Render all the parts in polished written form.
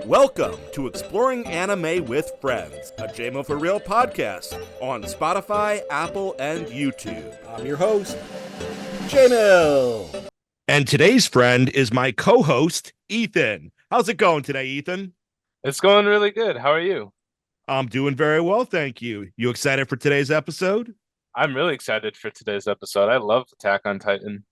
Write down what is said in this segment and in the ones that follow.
Welcome to Exploring Anime with Friends, a JMO for Real podcast on Spotify, Apple, and YouTube. I'm your host, JMO. And today's friend is my co-host, Ethan. How's it going today, Ethan? It's going really good. How are you? I'm doing very well, thank you. You excited for today's episode? I'm really excited for today's episode. I love Attack on Titan.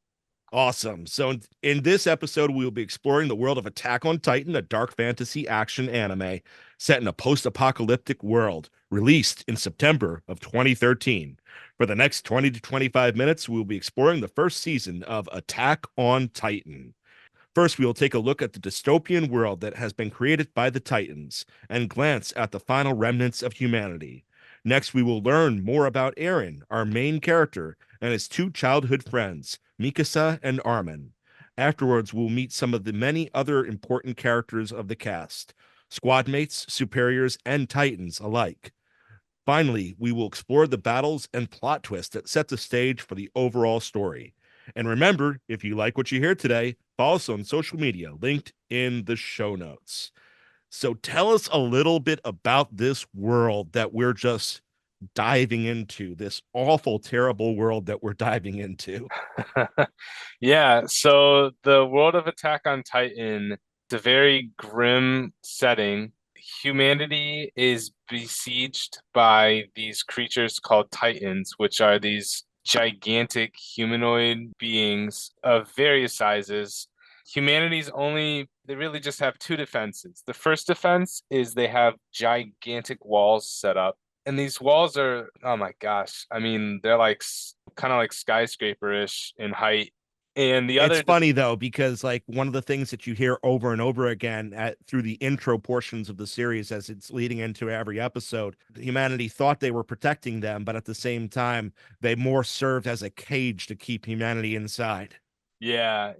Awesome. So in this episode, we will be exploring the world of Attack on Titan, a dark fantasy action anime set in a post-apocalyptic world, released in September of 2013. For the next 20 to 25 minutes, we will be exploring the first season of Attack on Titan. First, we will take a look at the dystopian world that has been created by the Titans and glance at the final remnants of humanity. Next, we will learn more about Eren, our main character, and his two childhood friends, Mikasa and Armin. Afterwards, we'll meet some of the many other important characters of the cast, squad mates, superiors, and Titans alike. Finally, we will explore the battles and plot twists that set the stage for the overall story. And remember, if you like what you hear today, follow us on social media, linked in the show notes. So tell us a little bit about this world that we're just diving into, this awful, terrible world that we're diving into. Yeah, so the world of Attack on Titan, it's a very grim setting. Humanity is besieged by these creatures called Titans, which are these gigantic humanoid beings of various sizes. They really just have two defenses. The first defense is they have gigantic walls set up. And these walls are, oh my gosh, I mean, they're like kind of like skyscraper-ish in height. And the It's other, funny though, because like one of the things that you hear over and over again through the intro portions of the series as it's leading into every episode, humanity thought they were protecting them, but at the same time, they more served as a cage to keep humanity inside. yeah.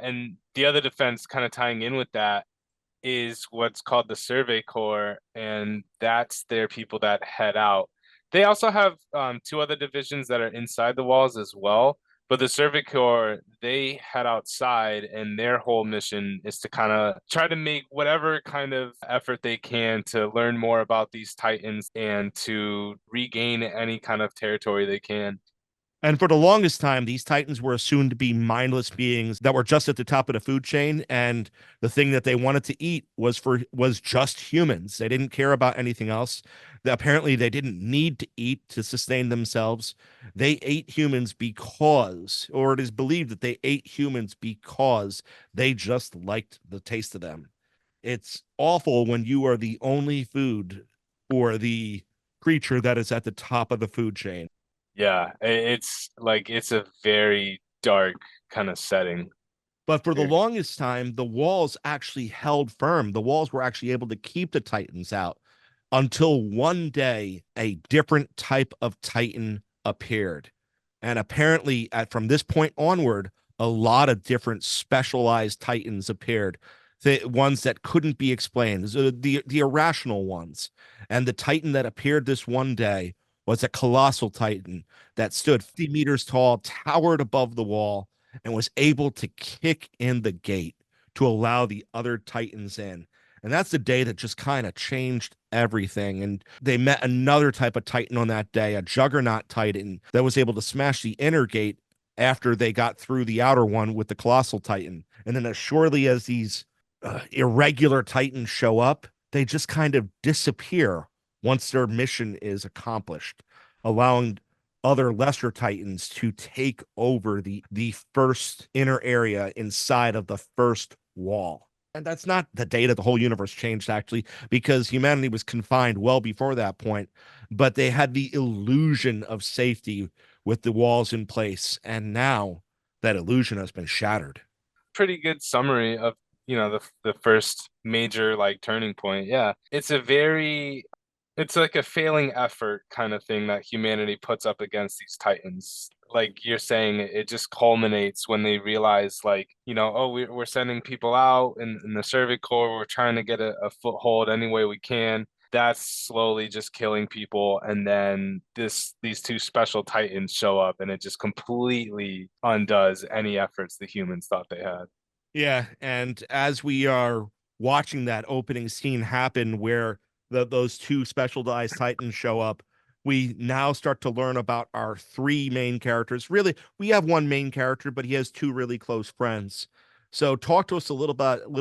And the other defense kind of tying in with that is what's called the Survey Corps, and that's their people that head out. They also have two other divisions that are inside the walls as well, but the Survey Corps, they head outside, and their whole mission is to kind of try to make whatever kind of effort they can to learn more about these Titans and to regain any kind of territory they can. And for the longest time, these Titans were assumed to be mindless beings that were just at the top of the food chain, and the thing that they wanted to eat was just humans. They didn't care about anything else. Apparently, they didn't need to eat to sustain themselves. They ate humans because, or it is believed that they ate humans because they just liked the taste of them. It's awful when you are the only food or the creature that is at the top of the food chain. Yeah, it's a very dark kind of setting. But for the longest time, the walls actually held firm. The walls were actually able to keep the Titans out until one day a different type of Titan appeared. And apparently, from this point onward, a lot of different specialized Titans appeared. The ones that couldn't be explained, the irrational ones. And the Titan that appeared this one day was a colossal Titan that stood 50 meters tall, towered above the wall, and was able to kick in the gate to allow the other Titans in. And that's the day that just kind of changed everything. And they met another type of Titan on that day, a Juggernaut Titan that was able to smash the inner gate after they got through the outer one with the Colossal Titan. And then as surely as these irregular Titans show up, they just kind of disappear once their mission is accomplished, allowing other lesser Titans to take over the first inner area inside of the first wall. And that's not the day that the whole universe changed, actually, because humanity was confined well before that point, but they had the illusion of safety with the walls in place. And now that illusion has been shattered. Pretty good summary of, the first major like turning point. Yeah. It's like a failing effort kind of thing that humanity puts up against these Titans. Like you're saying, it just culminates when they realize, like, oh, we're sending people out in the Survey Corps. We're trying to get a foothold any way we can. That's slowly just killing people. And then these two special Titans show up, and it just completely undoes any efforts the humans thought they had. Yeah, and as we are watching that opening scene happen where those two specialized titans show up, we now start to learn about our three main characters. Really, we have one main character, but he has two really close friends. So talk to us a little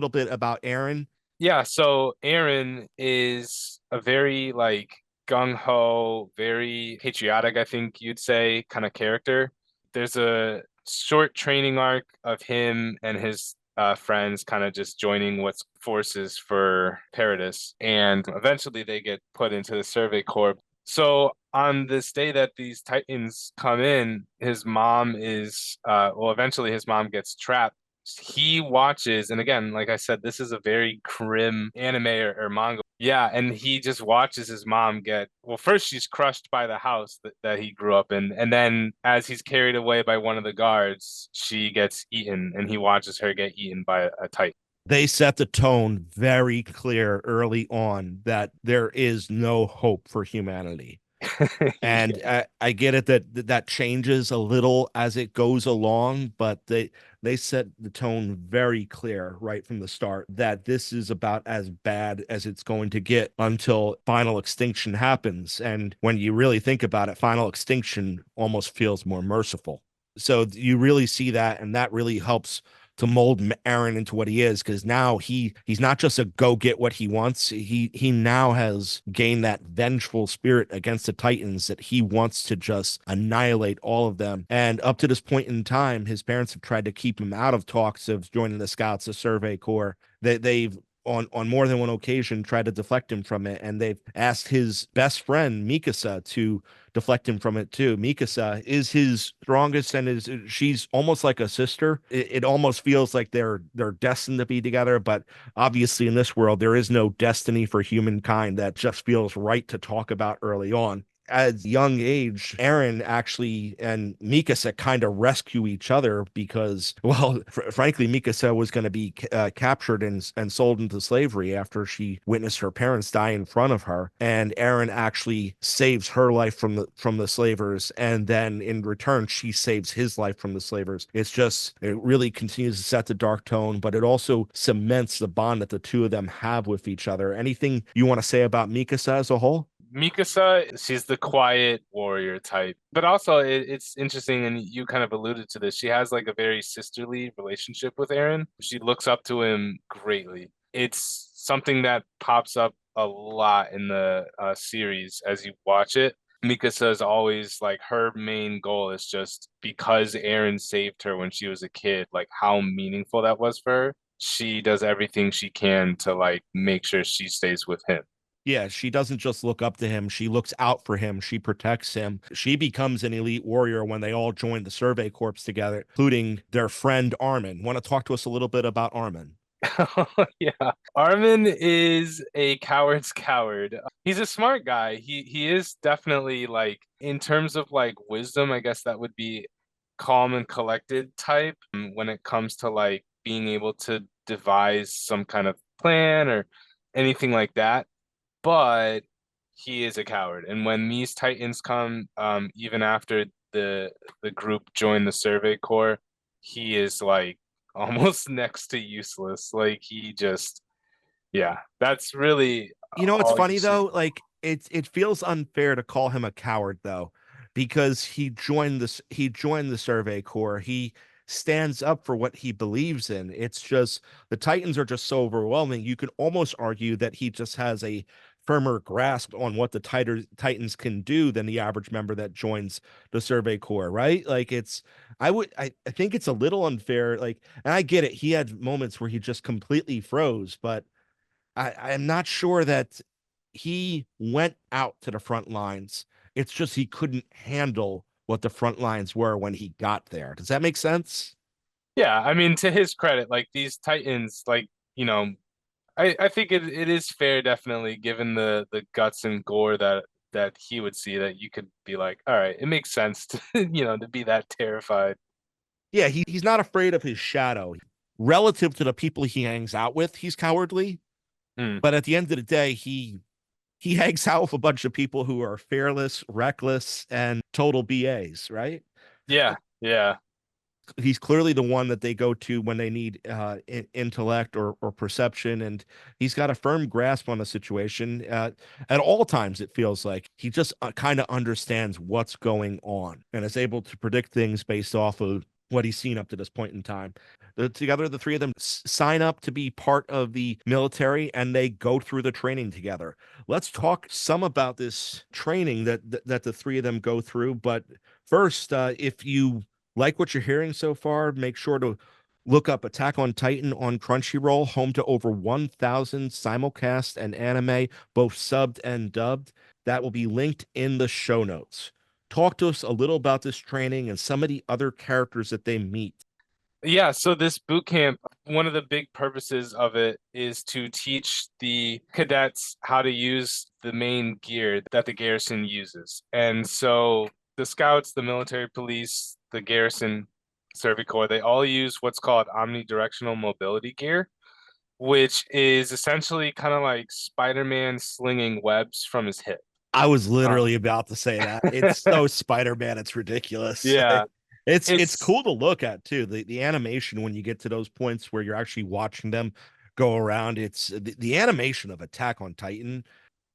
bit about Aaron. Yeah, so Aaron is a very like gung ho, very patriotic, I think you'd say, kind of character. There's a short training arc of him and his friends kind of just joining what's forces for Paradis, and eventually they get put into the Survey Corps. So on this day that these Titans come in, his mom is well, eventually his mom gets trapped. He watches, and again, like I said, this is a very grim anime or manga. Yeah, and he just watches his mom get, well, first she's crushed by the house that he grew up in, and then as he's carried away by one of the guards, she gets eaten, and he watches her get eaten by a titan. They set the tone very clear early on that there is no hope for humanity. And Yeah. I get it that that changes a little as it goes along, but they set the tone very clear right from the start that this is about as bad as it's going to get until final extinction happens. And when you really think about it, final extinction almost feels more merciful. So you really see that, and that really helps to mold Aaron into what he is, because now he's not just a go get what he wants. He now has gained that vengeful spirit against the Titans that he wants to just annihilate all of them. And up to this point in time, his parents have tried to keep him out of talks of joining the Scouts, the Survey Corps. They've on more than one occasion tried to deflect him from it, and they've asked his best friend Mikasa to deflect him from it too. Mikasa is his strongest, and is she's almost like a sister. It almost feels like they're destined to be together, but obviously in this world there is no destiny for humankind. That just feels right to talk about early on. At young age, Aaron actually and Mikasa kind of rescue each other because, well, frankly, Mikasa was going to be captured and sold into slavery after she witnessed her parents die in front of her. And Aaron actually saves her life from the slavers, and then in return, she saves his life from the slavers. It's just it really continues to set the dark tone, but it also cements the bond that the two of them have with each other. Anything you want to say about Mikasa as a whole? Mikasa, she's the quiet warrior type, but also it's interesting, and you kind of alluded to this. She has like a very sisterly relationship with Eren. She looks up to him greatly. It's something that pops up a lot in the series as you watch it. Mikasa is always like her main goal is just because Eren saved her when she was a kid, like how meaningful that was for her. She does everything she can to like make sure she stays with him. Yeah, she doesn't just look up to him. She looks out for him. She protects him. She becomes an elite warrior when they all join the Survey Corps together, including their friend Armin. Want to talk to us a little bit about Armin? Yeah. Armin is a coward's coward. He's a smart guy. He is definitely like in terms of like wisdom, I guess that would be calm and collected type when it comes to like being able to devise some kind of plan or anything like that. But he is a coward. And when these Titans come, even after the group joined the Survey Corps, he is like almost next to useless. Like he just, yeah, that's really You know what's all you funny see. though? Like it feels unfair to call him a coward though, because he joined the Survey Corps. He stands up for what he believes in. It's just the Titans are just so overwhelming. You could almost argue that he just has a firmer grasp on what the Titans can do than the average member that joins the Survey Corps, right? Like I think it's a little unfair. Like, and I get it. He had moments where he just completely froze, but I'm not sure that he went out to the front lines. It's just he couldn't handle what the front lines were when he got there. Does that make sense? Yeah, I mean, to his credit, like these Titans, like, I think it is fair, definitely, given the guts and gore that he would see, that you could be like, all right, it makes sense to, to be that terrified. Yeah, he's not afraid of his shadow. Relative to the people he hangs out with, he's cowardly. Hmm. But at the end of the day, he hangs out with a bunch of people who are fearless, reckless, and total BAs, right? Yeah, yeah. he's clearly the one that they go to when they need intellect or perception, and he's got a firm grasp on the situation at all times. It feels like he just kind of understands what's going on and is able to predict things based off of what he's seen up to this point in time. Together, the three of them sign up to be part of the military, and they go through the training together. Let's talk some about this training that the three of them go through. But first, if you like what you're hearing so far, make sure to look up Attack on Titan on Crunchyroll, home to over 1,000 simulcast and anime, both subbed and dubbed. That will be linked in the show notes. Talk to us a little about this training and some of the other characters that they meet. Yeah, so this boot camp, one of the big purposes of it is to teach the cadets how to use the main gear that the garrison uses. And so the scouts, the military police, the garrison, Service Corps, they all use what's called omnidirectional mobility gear, which is essentially kind of like Spider-Man slinging webs from his hip. I was Uh, literally about to say that. It's so Spider-Man, it's ridiculous. yeah, It's it's cool to look at too. The animation when you get to those points where you're actually watching them go around, it's the animation of Attack on Titan, It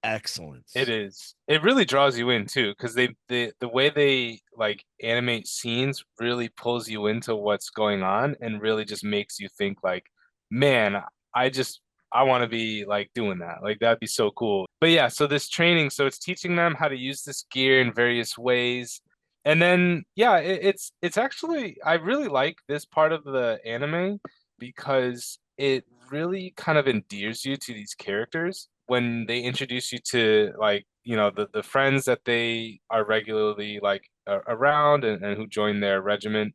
excellence. is. It really draws you in too, because the way they like animate scenes really pulls you into what's going on and really just makes you think like, man, I just I want to be like doing that. Like that'd be so cool. But yeah, so this training, so it's teaching them how to use this gear in various ways. And then yeah, it's actually I really like this part of the anime because it really kind of endears you to these characters when they introduce you to like the friends that they are regularly like around and who join their regiment.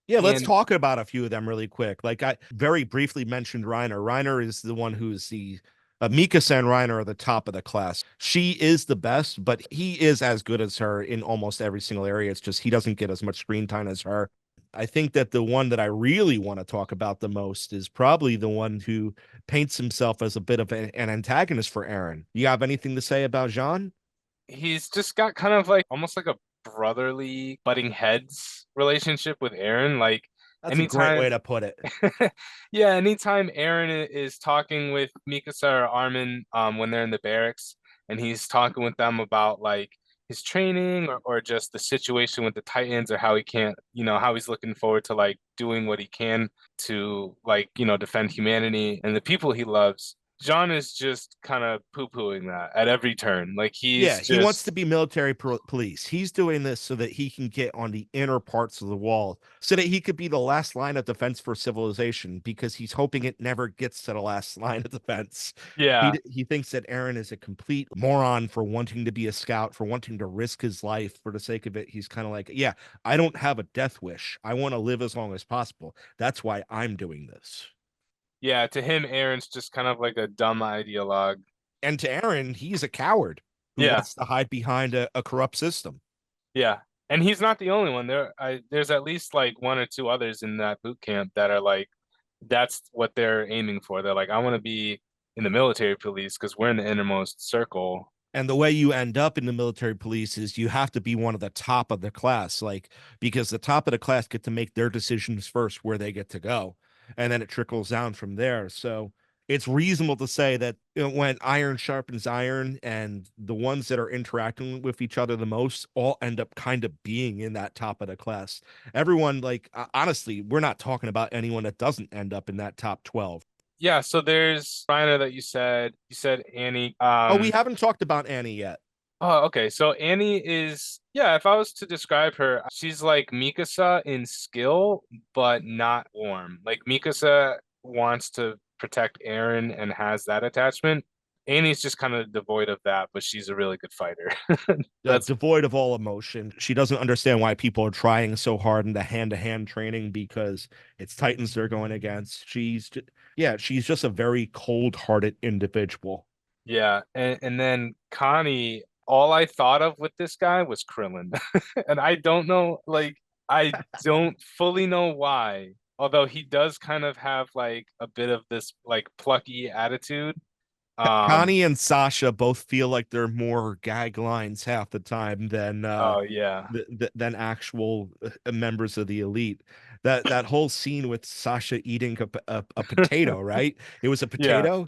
Yeah, let's And talk about a few of them really quick. Like I very briefly mentioned Reiner. Reiner is the one who's the Mikasa and Reiner are the top of the class. She is the best, but he is as good as her in almost every single area. It's just he doesn't get as much screen time as her. I think that the one that I really want to talk about the most is probably the one who paints himself as a bit of an antagonist for Aaron. You have anything to say about Jean? he's just got kind of like almost like a brotherly butting heads relationship with Aaron. Like That's a great anytime way to put it. yeah, anytime Aaron is talking with Mikasa or Armin when they're in the barracks and he's talking with them about like his training or just the situation with the Titans or how he can't, how he's looking forward to like doing what he can to like, defend humanity and the people he loves. John is just kind of poo-pooing that at every turn. Like Yeah, he's he wants to just be military police. He's doing this so that he can get on the inner parts of the wall, so that he could be the last line of defense for civilization, because he's hoping it never gets to the last line of defense. yeah. He thinks that Aaron is a complete moron for wanting to be a scout, for wanting to risk his life for the sake of it. He's kind of like, yeah, I don't have a death wish. I want to live as long as possible. That's why I'm doing this. Yeah, to him Aaron's just kind of like a dumb ideologue. And to Aaron, he's a coward who Yeah. wants to hide behind a corrupt system. Yeah. And he's not the only one. There's at least like one or two others in that boot camp that are like that's what they're aiming for. They're like, I want to be in the military police because we're in the innermost circle. And the way you end up in the military police is you have to be one of the top of the class, like, because the top of the class get to make their decisions first where they get to go, and then it trickles down from there. So it's reasonable to say that, when iron sharpens iron, and the ones that are interacting with each other the most all end up kind of being in that top of the class. Everyone, like, honestly, we're not talking about anyone that doesn't end up in that top 12. Yeah, so there's Reiner that you said Annie. Oh, we haven't talked about Annie yet. Oh, okay. So Annie is, yeah, if I was to describe her, she's like Mikasa in skill, but not warm. Like Mikasa wants to protect Eren and has that attachment. Annie's just kind of devoid of that, but she's a really good fighter. That's, Devoid of all emotion. She doesn't understand why people are trying so hard in the hand-to-hand training, because it's Titans they're going against. Yeah, she's just a very cold-hearted individual. yeah. And then Connie, all I thought of with this guy was Krillin. And I don't know, like, I don't fully know why. Although he does kind of have like a bit of this like plucky attitude. Um, Connie and Sasha both feel like they're more gag lines half the time than oh yeah. than actual members of the elite. that whole scene with Sasha eating a potato, right? It was a Yeah, potato.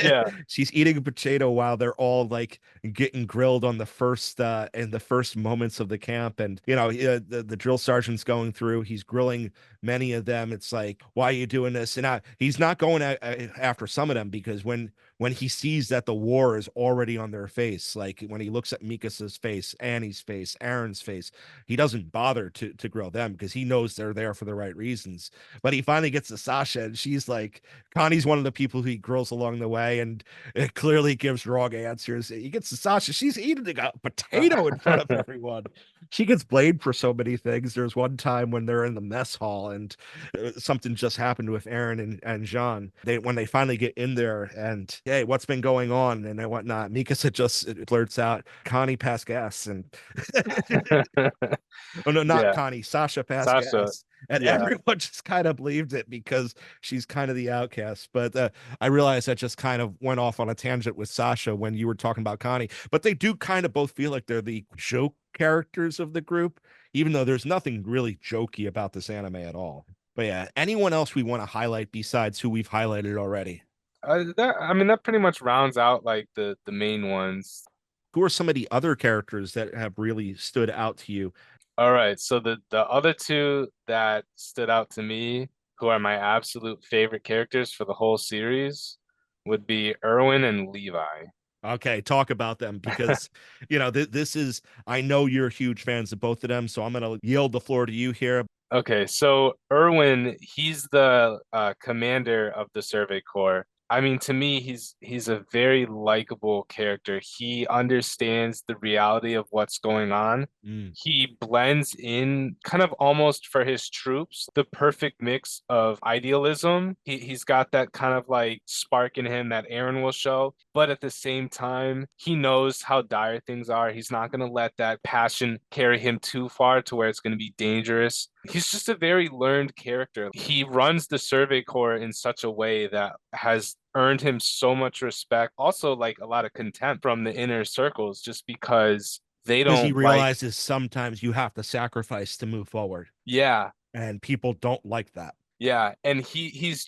yeah. She's eating a potato while they're all like getting grilled on the first in the first moments of the camp. And the drill sergeant's going through, he's grilling many of them. It's like, why are you doing this? And he's not going after some of them, because when he sees that the war is already on their face, like when he looks at Mikasa's face, Annie's face, Aaron's face, he doesn't bother to grill them because he knows they're there for the right reasons. But he finally gets to Sasha, and she's like, Connie's one of the people who he grills along the way, and it clearly gives wrong answers. He gets to Sasha, she's eating a potato in front of everyone. She gets blamed for so many things. There's one time when they're in the mess hall, and something just happened with Aaron and Jean. When they finally get in there, and hey, what's been going on and whatnot, Mikasa just blurts out, Connie passed gas, and oh no, not Yeah, Connie, Sasha passed Sasha. gas. And Yeah. everyone just kind of believed it because she's kind of the outcast. But I realized that just kind of went off on a tangent with Sasha when you were talking about Connie. But they do kind of both feel like they're the joke characters of the group, even though there's nothing really jokey about this anime at all. But yeah, anyone else we want to highlight besides who we've highlighted already? I mean, that pretty much rounds out like the main ones. Who are some of the other characters that have really stood out to you? All right, so the other two that stood out to me, who are my absolute favorite characters for the whole series, would be Erwin and Levi. Okay, talk about them because this is, I know you're huge fans of both of them, so I'm gonna yield the floor to you here. Okay, so Erwin, he's the commander of the Survey Corps. I mean, to me, he's a very likable character. He understands the reality of what's going on. Mm. He blends in kind of almost for his troops, the perfect mix of idealism. He's got that kind of like spark in him that Aaron will show, but at the same time, he knows how dire things are. He's not going to let that passion carry him too far to where it's going to be dangerous. He's just a very learned character. He runs the Survey Corps in such a way that has earned him so much respect, also like a lot of contempt from the inner circles, just because they Because he don't like, realizes sometimes you have to sacrifice to move forward, yeah, and people don't like that. yeah, and he's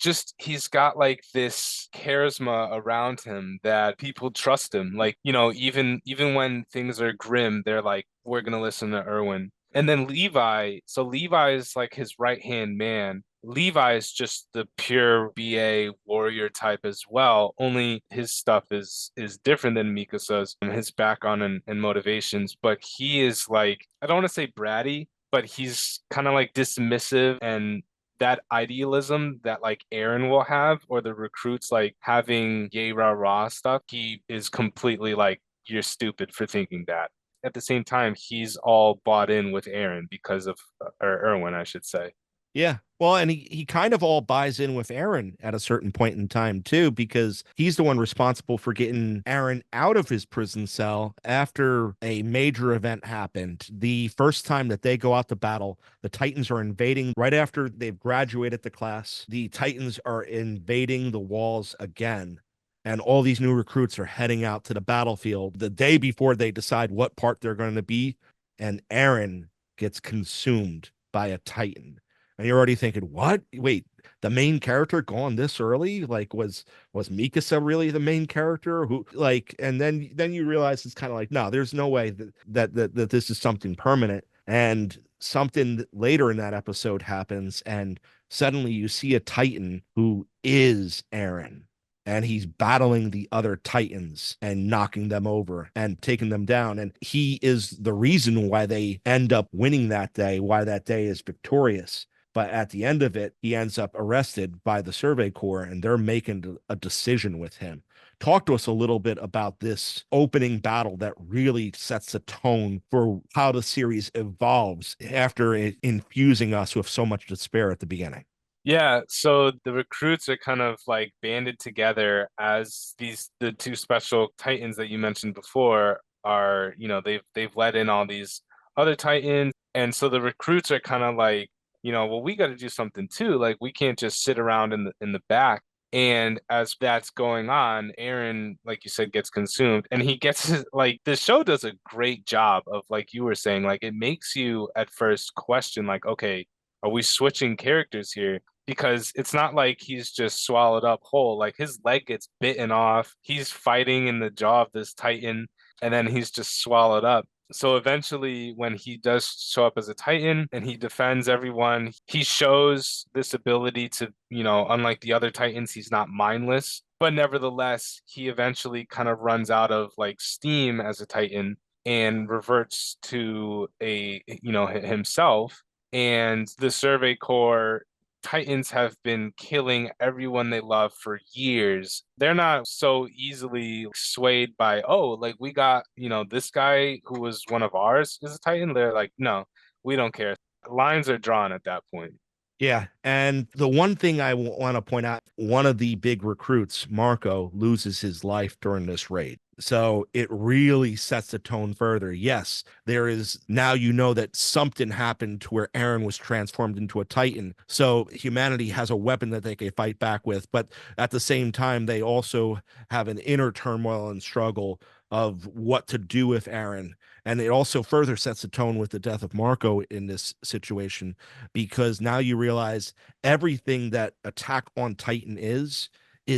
got like this charisma around him that people trust him. Like, even when things are grim, they're like, we're gonna listen to Erwin. And then Levi, so Levi is like his right-hand man. Levi is just the pure BA warrior type as well, only his stuff is different than Mikasa's, his background and motivations, but he is like, I don't want to say bratty, but he's kind of like dismissive, and that idealism that like Aaron will have, or the recruits like having yay rah rah stuff, he is completely like, you're stupid for thinking that. At the same time, he's all bought in with Aaron because of, or Erwin, I should say. Yeah. Well, and he kind of all buys in with Aaron at a certain point in time too, because he's the one responsible for getting Aaron out of his prison cell after a major event happened. The first time that they go out to battle, the Titans are invading right after they've graduated the class. The Titans are invading the walls again. And all these new recruits are heading out to the battlefield the day before they decide what part they're going to be. And Aaron gets consumed by a Titan, and you're already thinking, what? Wait, the main character gone this early? Like, was Mikasa really the main character? Who like? And then you realize it's kind of like, no, there's no way that this is something permanent. And something later in that episode happens, and suddenly you see a Titan who is Aaron, and he's battling the other Titans and knocking them over and taking them down. And he is the reason why they end up winning that day, why that day is victorious. But at the end of it, he ends up arrested by the Survey Corps, and they're making a decision with him. Talk to us a little bit about this opening battle that really sets the tone for how the series evolves after it infusing us with so much despair at the beginning. Yeah, so the recruits are kind of like banded together as the two special Titans that you mentioned before are, they've let in all these other Titans. And so the recruits are kind of like, well, we got to do something too. Like, we can't just sit around in the back. And as that's going on, Aaron, like you said, gets consumed, and he gets like, the show does a great job of, like you were saying, like, it makes you at first question, like, okay, are we switching characters here? Because it's not like he's just swallowed up whole. Like his leg gets bitten off. He's fighting in the jaw of this Titan, and then he's just swallowed up. So eventually, when he does show up as a Titan and he defends everyone, he shows this ability to, unlike the other Titans, he's not mindless. But nevertheless, he eventually kind of runs out of like steam as a Titan and reverts to himself. And the Survey Corps Titans have been killing everyone they love for years. They're not so easily swayed by, oh, like we got, this guy who was one of ours is a Titan. They're like, no, we don't care. Lines are drawn at that point. Yeah. And the one thing I want to point out, one of the big recruits, Marco, loses his life during this raid. So it really sets the tone further. Yes, there is now that something happened to where Eren was transformed into a Titan. So humanity has a weapon that they can fight back with. But at the same time, they also have an inner turmoil and struggle of what to do with Eren. And it also further sets the tone with the death of Marco in this situation, because now you realize everything that Attack on Titan is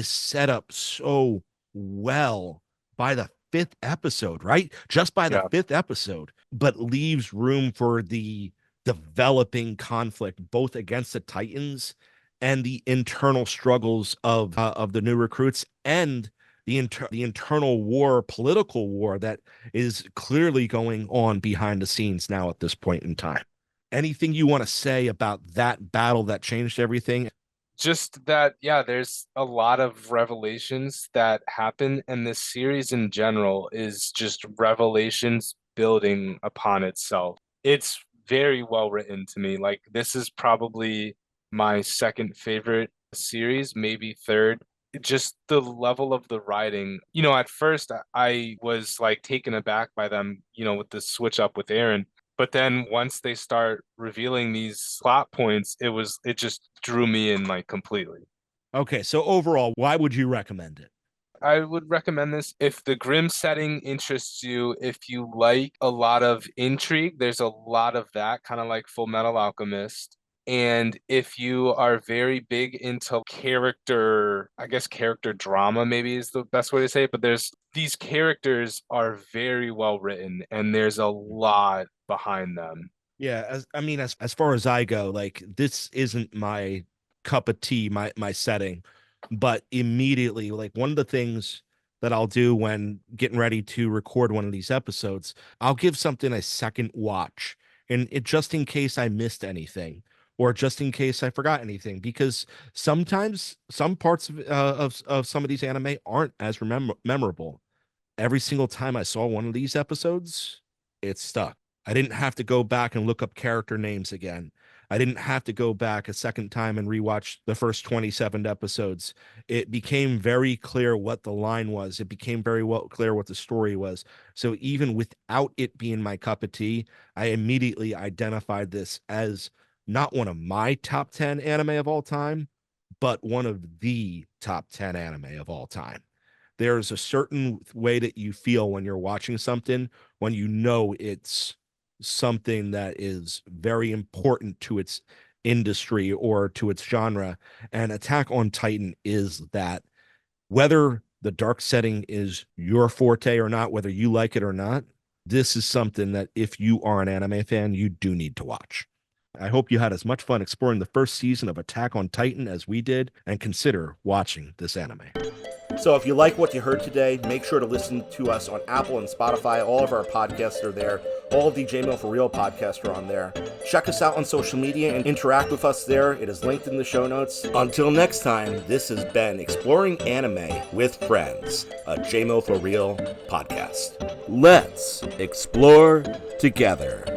set up so well by the fifth episode, right? Just by the fifth episode, but leaves room for the developing conflict, both against the Titans and the internal struggles of the new recruits, and the internal war, political war that is clearly going on behind the scenes now at this point in time. Anything you want to say about that battle that changed everything? Just that, yeah, there's a lot of revelations that happen, and this series in general is just revelations building upon itself. It's very well written to me. Like, this is probably my second favorite series, maybe third. Just the level of the writing. At first I was like taken aback by them, with the switch up with Eren. But then once they start revealing these plot points, it just drew me in like completely. Okay, so overall, why would you recommend it? I would recommend this if the grim setting interests you, if you like a lot of intrigue, there's a lot of that, kind of like Full Metal Alchemist. And if you are very big into character, I guess character drama maybe is the best way to say it, but these characters are very well written and there's a lot behind them. Yeah, as far as I go, like this isn't my cup of tea, my setting, but immediately, like one of the things that I'll do when getting ready to record one of these episodes, I'll give something a second watch, and it just in case I missed anything, or just in case I forgot anything, because sometimes some parts of some of these anime aren't as memorable. Every single time I saw one of these episodes, it stuck. I didn't have to go back and look up character names again. I didn't have to go back a second time and rewatch the first 27 episodes. It became very clear what the line was. It became very well clear what the story was. So even without it being my cup of tea, I immediately identified this as not one of my top 10 anime of all time, but one of the top 10 anime of all time. There's a certain way that you feel when you're watching something, when it's something that is very important to its industry or to its genre. And Attack on Titan is that. Whether the dark setting is your forte or not, whether you like it or not, this is something that if you are an anime fan, you do need to watch. I hope you had as much fun exploring the first season of Attack on Titan as we did, and consider watching this anime. So if you like what you heard today, make sure to listen to us on Apple and Spotify. All of our podcasts are there. All of the J-Mail for Real podcasts are on there. Check us out on social media and interact with us there. It is linked in the show notes. Until next time, this has been Exploring Anime with Friends, a J-Mail for Real podcast. Let's explore together.